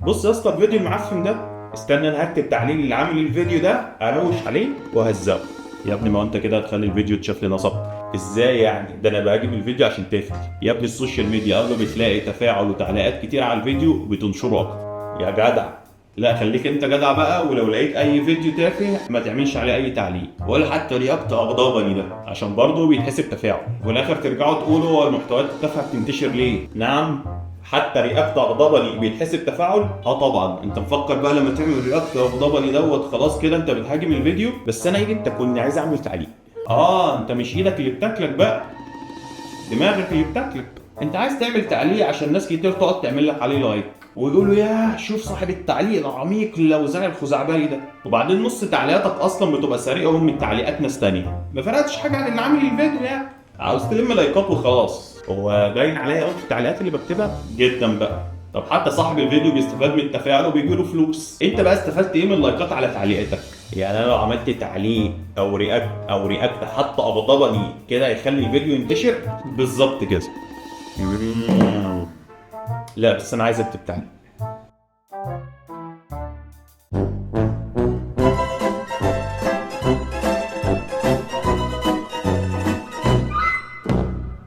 بص يا اسطى الفيديو المعفن ده، استنى انا هكتب تعليل اللي عامل الفيديو ده، اروش عليه وهزقه. يا ابني ما هو انت كده هتخلي الفيديو يتشاف لي نصب. ازاي يعني؟ ده انا بجيب الفيديو عشان تفتي. يا ابني السوشيال ميديا اول ما بتلاقي تفاعل وتعليقات كتير على الفيديو بتنشره اكتر. يا جدع لا خليك انت جدع بقى، ولو لقيت اي فيديو تافه ما تعملش عليه اي تعليق ولا حتى رياكت اغضبني ده، عشان برضه بيتحسب تفاعل، وفي الاخر ترجعوا تقولوا هو المحتويات التافهه بتنتشر ليه؟ نعم، حتى رياكت اغضبني بيتحسب تفاعل؟ اه طبعا. انت مفكر بقى لما تعمل رياكت اغضبني دوت خلاص كده انت بتهاجم الفيديو؟ بس انا ايدي كنت عايز اعمل تعليق. اه انت مش ايدك اللي بتاكلك بقى، دماغك اللي بتاكلك. انت عايز تعمل تعليق عشان ناس كتير تقعد تعمل لك عليه لايك ويقولوا ياه شوف صاحب التعليق العميق اللوزان الخزعبلي ده، وبعدين نص تعليقاتك اصلا بتبقى سارقهم من تعليقات ناس تانية، ما فرقتش حاجه عن اللي عامل الفيديو يعني. عاوز تلم لايكات وخلاص. هو باين عليا قوي في التعليقات اللي بكتبها جدا بقى. طب حتى صاحب الفيديو بيستفاد من التفاعل وبيجي له فلوس، انت بقى استفدت ايه من اللايكات على تعليقاتك؟ يعني انا لو عملت تعليق او رياكت حتى اغضبني كده يخلي الفيديو ينتشر؟ بالظبط كده. لا بس انا عايز اكتب تعليق.